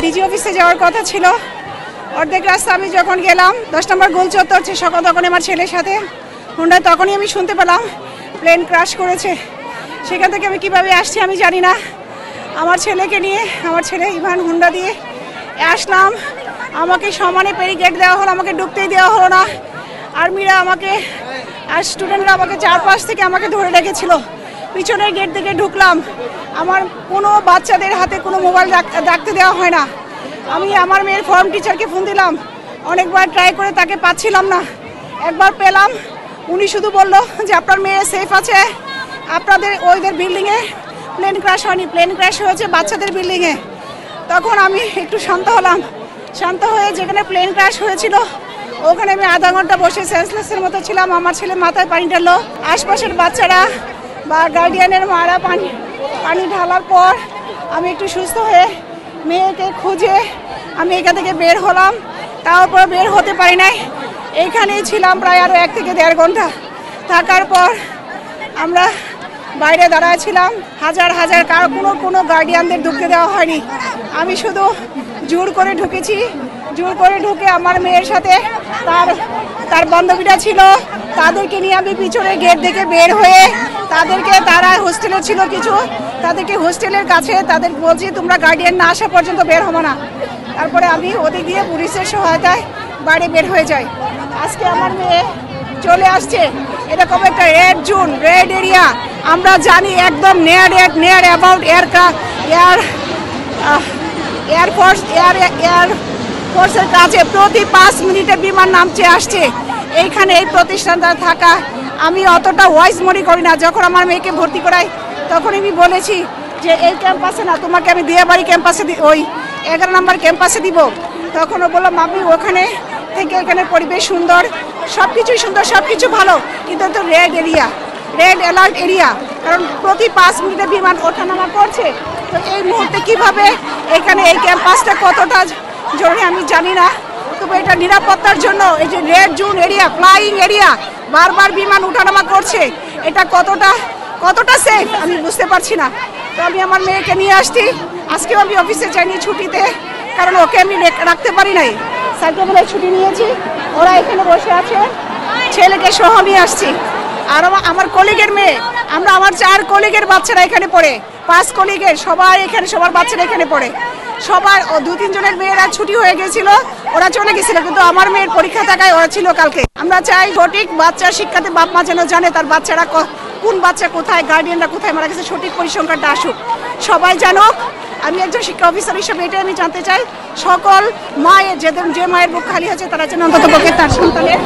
DG অফিসে যাওয়ার কথা ছিল। অর্ধেক রাস্তা আমি যখন গেলাম 10 নম্বর গোল চত্বর তখন আমার ছেলের সাথে হুন্ডায়, তখনই আমি শুনতে পেলাম প্লেন ক্র্যাশ করেছে। সেখান থেকে আমি কিভাবে আসছি আমি জানি না। আমার ছেলেকে নিয়ে, আমার ছেলে ইভান হুন্ডা দিয়ে আসলাম। আমাকে সমানে ব্যারিকেড দেওয়া হলো, আমাকে ঢুকতেই দেওয়া হলো না। আর্মিরা আমাকে আর স্টুডেন্টরা আমাকে চারপাশ থেকে আমাকে ধরে রেখেছিল। পিছনের গেট থেকে ঢুকলাম। আমার কোনো বাচ্চাদের হাতে কোনো মোবাইল রাখতে দেওয়া হয় না। আমি আমার মেয়ের ফর্ম টিচারকে ফোন দিলাম, অনেকবার ট্রাই করে তাকে পাচ্ছিলাম না। একবার পেলাম, উনি শুধু বলল যে আপনার মেয়ে সেফ আছে, আপনাদের ওইদের বিল্ডিংয়ে প্লেন ক্র্যাশ হয়নি, প্লেন ক্র্যাশ হয়েছে বাচ্চাদের বিল্ডিংয়ে। তখন আমি একটু শান্ত হলাম। শান্ত হয়ে যেখানে প্লেন ক্র্যাশ হয়েছিল ওখানে আমি আধা ঘন্টা বসে সেন্সলেসের মতো ছিলাম। আমার ছেলে মাথায় পানি ঢাললো, আশপাশের বাচ্চারা বা গার্ডিয়ানের মারা পানি ঢালার পর আমি একটু সুস্থ হয়ে মেয়েকে খুঁজে আমি এখান থেকে বের হলাম। তারপর বের হতে পারি নাই, এইখানেই ছিলাম প্রায় আরও 1 থেকে 1.5 ঘন্টা। থাকার পর আমরা বাইরে দাঁড়াচ্ছিলাম, হাজার হাজার কোনো গার্ডিয়ানদের ঢুকতে দেওয়া হয়নি। আমি শুধু জোর করে ঢুকেছি। জোর করে ঢুকে আমার মেয়ের সাথে তার বান্ধবীরা ছিল, তাদেরকে নিয়ে আমি পিছনে গেট থেকে বের হয়ে তারা হোস্টেলে ছিল কিছু, তাদেরকে হোস্টেলের কাছে তাদের বলছি তোমরা গার্ডিয়ান না আসা পর্যন্ত বের হবো না। তারপরে আমি ওদিক দিয়ে পুলিশের সহায়তায় বাইরে বের হয়ে যাই। আজকে আমার মেয়ে চলে আসছে এরকম একটা রেড জোন, রেড এরিয়া। আমরা জানি একদম নিয়ার অ্যাবাউট এয়ারফোর্সের কাছে প্রতি 5 মিনিটে বিমান নামছে আসছে। এইখানে এই প্রতিষ্ঠানটা থাকা আমি অতটা ওয়াইজ মনে করি না। যখন আমার মেয়েকে ভর্তি করাই তখন আমি বলেছি যে এই ক্যাম্পাসে না, তোমাকে আমি দিয়াবাড়ি ক্যাম্পাসে ওই 11 নম্বর ক্যাম্পাসে দিব। তখন ও বললো মামি ওখানে থেকে এখানে পরিবেশ সুন্দর, সব কিছুই সুন্দর, সব কিছু ভালো, কিন্তু তো red area, red alert area. কারণ প্রতি 5 মিনিটে বিমান ওঠানামা করছে। তো এই মুহূর্তে কিভাবে এখানে এই ক্যাম্পাসটা কতটা জরুরি আমি জানি না, তবে এটা নিরাপত্তার জন্য এই যে red zone area, flying area, বারবার বিমান ওঠানামা করছে, এটা কতটা সেফ আমি বুঝতে পারছি না। তো আমি আমার মেয়েকে নিয়ে আসছি। আজকেও আমি অফিসে যাইনি ছুটিতে, কারণ ওকে আমি রাখতে পারি নাই। সাইকেলে ছুটি নিয়েছি, ওরা এখানে বসে আছে, ছেলেকে সহ নিয়ে আসছি। আর আমার কলিগের মেয়ে, আমার 4 কলিগের বাচ্চারা এখানে পড়ে, 5 কলিগের সবার বাচ্চারা এখানে পড়ে। সবার 2-3 জনের মেয়েরা ছুটি হয়ে গেছিল, ওরা চলে গেছিল, কিন্তু আমার মেয়ের পরীক্ষা থাকায় ওরা ছিল কালকে। আমরা চাই সঠিক বাচ্চা শিক্ষাতে বাপ মা যেন জানে তার বাচ্চারা কোন বাচ্চা কোথায়, গার্ডিয়ানরা কোথায় মারা গেছে, সঠিক পরিসংখ্যানটা আসুক, সবাই জানুক। আমি একজন শিক্ষা অফিসার হিসেবে এটাই আমি জানতে চাই, সকল মায়ের যে মায়ের বুক খালি হয়েছে তারা যেন অন্তত পক্ষে তার সন্তানের